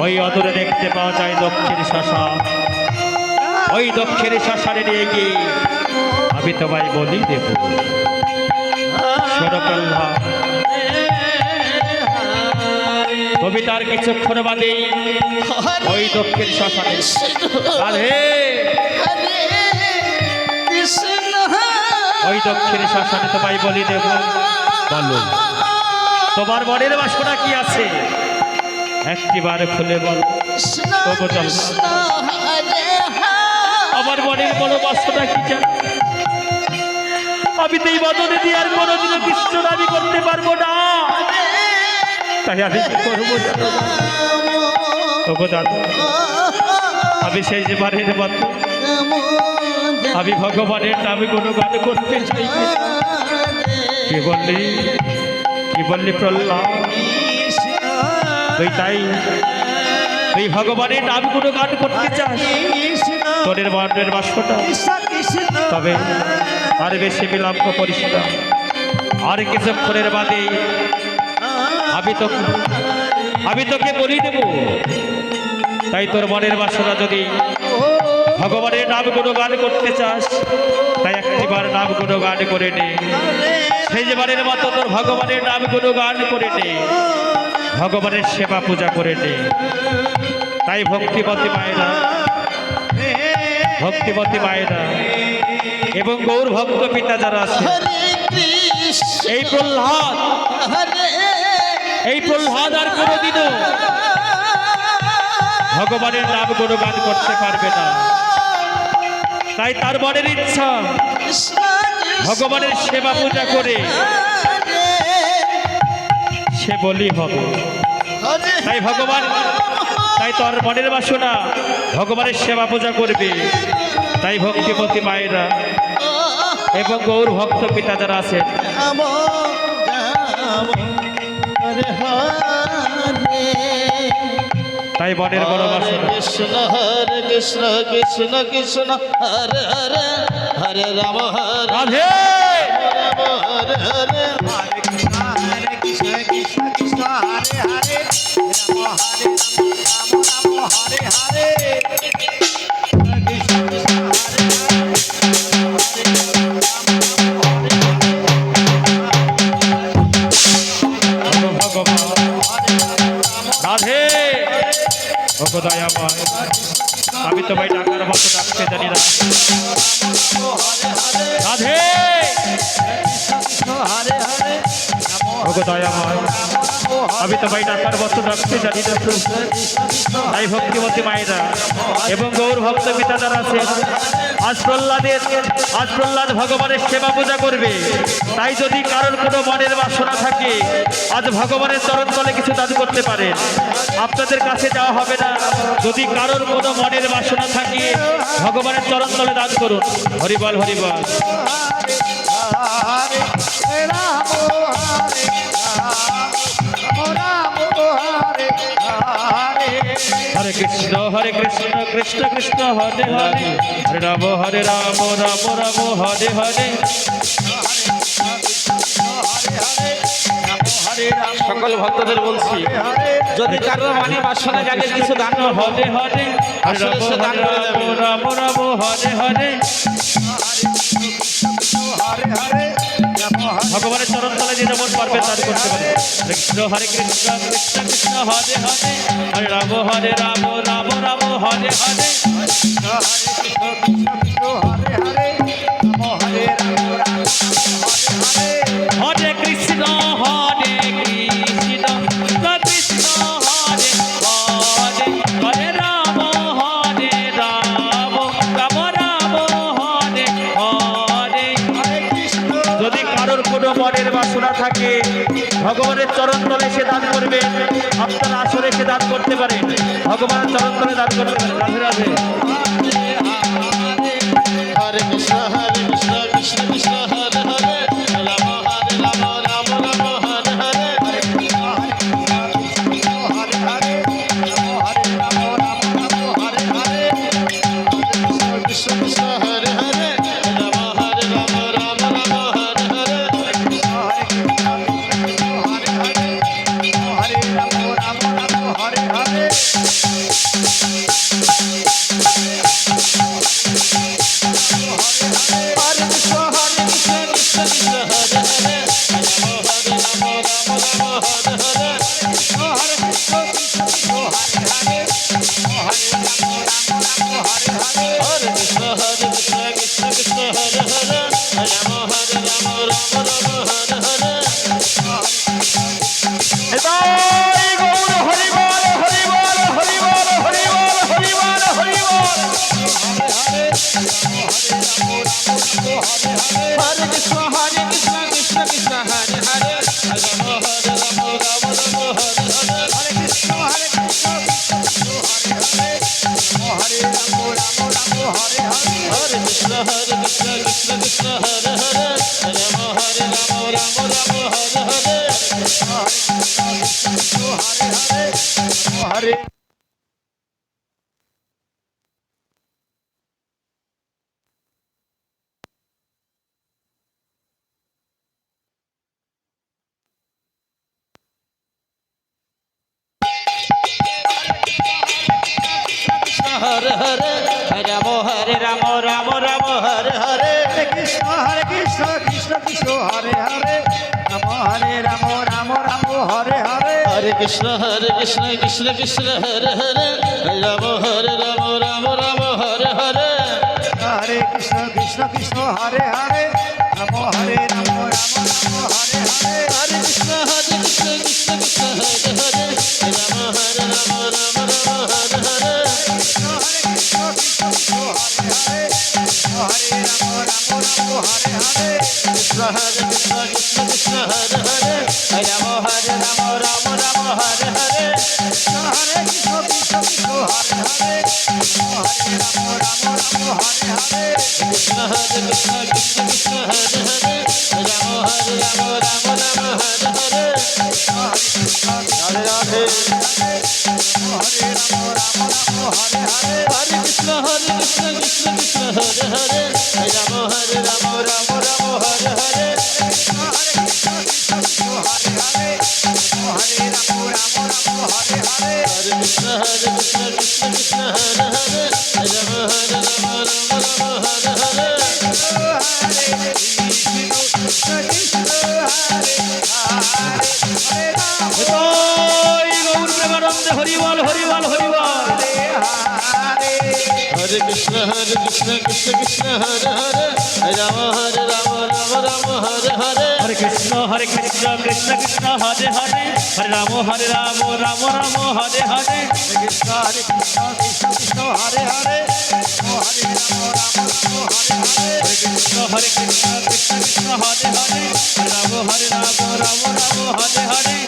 ওই অদূরে দেখতে পাওয়া যায় দক্ষিণ শ্মশান। ওই দক্ষিণ শ্মশানে নিয়ে গিয়ে আমি তোমায় বলি দেব। শোনো প্রহ্লাদ, কবিতার কিছুক্ষণ বাদে ওই দক্ষিণ শ্মশানে রাধে ওই দক্ষিণ শ্মশানে তোমায় বলি দেব। বলো তোমার মনের বাসনা কি আছে, একটিবার খুলে বলো। আমার মনের বড় বাসনা কি জানো? আমি তো এই বদনে দিয়ে আর কোনোদিনও কৃষ্ণ দাবি করতে পারবো না। তাই আমি কি করবো জানো? তবু দাদা, আমি সেই যে বাড়ির মতো আমি ভগবানের নামে কোনো গান করতে চাই। কি বললি প্রহ্লাদ? তুই তাই তুই ভগবানের নাম কোনো গান করতে চাস? তোদের মনের বাসনা, তবে আর বেশি বিলম্ব করিস না। আর কিছুক্ষণের বাদে আমি তোকে বলি দেব। তাই তোর মনের বাসনা যদি ভগবানের নাম কোনো গান করতে চাস, তাই একটিবার নাম কোনো গান করে নে। সেই যে বারের মতো তোর ভগবানের নাম কোনো গান করে নে, ভগবানের সেবা পূজা করে নে। তাই ভক্তিমতী মায়েরা এবং গৌর ভক্ত পিতা যারা আছে, এই প্রহ্লাদ আর কোনোদিনও ভগবানের নাম কোনো গান করতে পারবে না। তাই তার মনের ইচ্ছা ভগবানের সেবা পূজা করে সে বলি হবে। তাই তোর মনের বাসনা ভগবানের সেবা পূজা করবে। তাই ভক্তিমতী মায়েরা এবং গৌর ভক্ত পিতা যারা আছেন, তাই মনের বড় বাসনা কৃষ্ণ হরে কৃষ্ণ কৃষ্ণ কৃষ্ণ হরে হরে হরে রাম হরে রাধে হরে হরে हरे कृष्ण कृष्ण कृष्ण हरे हरे राम हरे हरे রাধে দয়াময়। আমি তো ভাই ডাকার মতো ডাকতে জানি না। রাধে हरे हरे দয়াময়, আমি তো ভাই ডাকার মতো ডাকতে জানি না। তাই ভক্তিমতী মায়েরা এবং গৌর ভক্ত পিতা যারা আছে, আজ প্রহ্লাদ ভগবানের সেবা পূজা করবে। তাই যদি কারোর কোনো মনের বাসনা থাকে, আজ ভগবানের চরণ তলে কিছু দান করতে পারেন। আপনাদের কাছে যাওয়া হবে না। যদি কারোর কোনো মনের বাসনা থাকে, ভগবানের চরণ তলে দান করুন। হরিবল হরিবল। हरे राम हरे हरे कृष्ण कृष्ण कृष्ण हरे हरे हरे राम राम राम हरे हरे। সকল ভক্তদের বলছি, যদি কারোর মানে বাসনা জাগে কিছু দান হরে হরে রাম রাম হরে হরে। ভগবানের চরণ তলে যে যেমন পারবেন দান করতে পারে। কৃষ্ণ কৃষ্ণ কৃষ্ণ হরে হরে হরে রাম রাম রাম হরে হরে। হরে কৃষ্ণ কৃষ্ণ হরে হরে হরে রাম রাম রাম হরে হরে। যদি কারোর কোনো মনের বাসনা থাকে, ভগবানের চরণ তলে সে দান করবে। আপনারা আসরে সে দান করতে পারে, ভগবানের চরণ তলে দান করতে পারে। রাধে রাধে। হরে কৃষ্ণ কৃষ্ণ কৃষ্ণ হরে হরে রাম রাম রাম হরে হরে। কৃষ্ণ কৃষ্ণ হরে হরে রাম রাম হরে হরে। हरे राम हरे हरे হরে কৃষ্ণ কৃষ্ণ কৃষ্ণ হরে হরে রাম হরে রাম রাম রাম হরে হরে হরে কৃষ্ণ হরে কৃষ্ণ হরে কৃষ্ণ কৃষ্ণ হরে হরে কৃষ্ণ হরে কৃষ্ণ কৃষ্ণ কৃষ্ণ হরে হরে রাম হরে রাম রাম রাম হরে হরে হরে কৃষ্ণ হরে হরে রাম হরে রাম রাম রাম হরে হরে কৃষ্ণ কৃষ্ণ কৃষ্ণ হরে হরে রাম হরে রাম রাম রাম হরে হরে হরে কৃষ্ণ কৃষ্ণ কৃষ্ণ হরে হরে রাম হরে রাম রাম রাম হরে হরে হরে কৃষ্ণ কৃষ্ণ হরে হরে রাম হরে রাম রাম রাম হরে হরে হরে কৃষ্ণ কৃষ্ণ কৃষ্ণ হরে হরে রাম হরে রাম রাম রাম হরে হরে কৃষ্ণ কৃষ্ণ কৃষ্ণ হরে হরে হরে রাম রাম রাম হরে হরে কৃষ্ণ কৃষ্ণ কৃষ্ণ হরে হরে রাম হরে রাম রাম রাম হরে হরে কৃষ্ণ কৃষ্ণ কৃষ্ণ হরে হরে হরে রাম রাম রাম হরে হরে কৃষ্ণ কৃষ্ণ কৃষ্ণ হরে হরে রাম হরে রাম রাম রাম হরে হরে হরে রাধে হরে রাম রাম রাম হরে হরে হরে কৃষ্ণ কৃষ্ণ কৃষ্ণ হরে হরে রাম হরে রাম রাম রাম হরে হরে কৃষ্ণ কৃষ্ণ হরে হরে হরে রাম রাম রাম হরে হরে হরে কৃষ্ণ কৃষ্ণ হরে হরে রাম হরে রাম রাম রাম হরে হরে হরে কৃষ্ণ কৃষ্ণ হরে হরে রাম জয় গৌর প্রেমানন্দে হরিবল হরিবল হরিবল হরে হরে হরে কৃষ্ণ কৃষ্ণ কৃষ্ণ হরে হরে রাম হরে রাম রাম রাম হরে হরে হরে কৃষ্ণ কৃষ্ণ কৃষ্ণ হরে হরে হরে রাম রাম রাম হরে হরে কৃষ্ণ কৃষ্ণ কৃষ্ণ হরে হরে হরে রাম রাম রাম হরে হরে হরে কৃষ্ণ কৃষ্ণ কৃষ্ণ হরে হরে হরে রাম রাম রাম রাম হরে হরে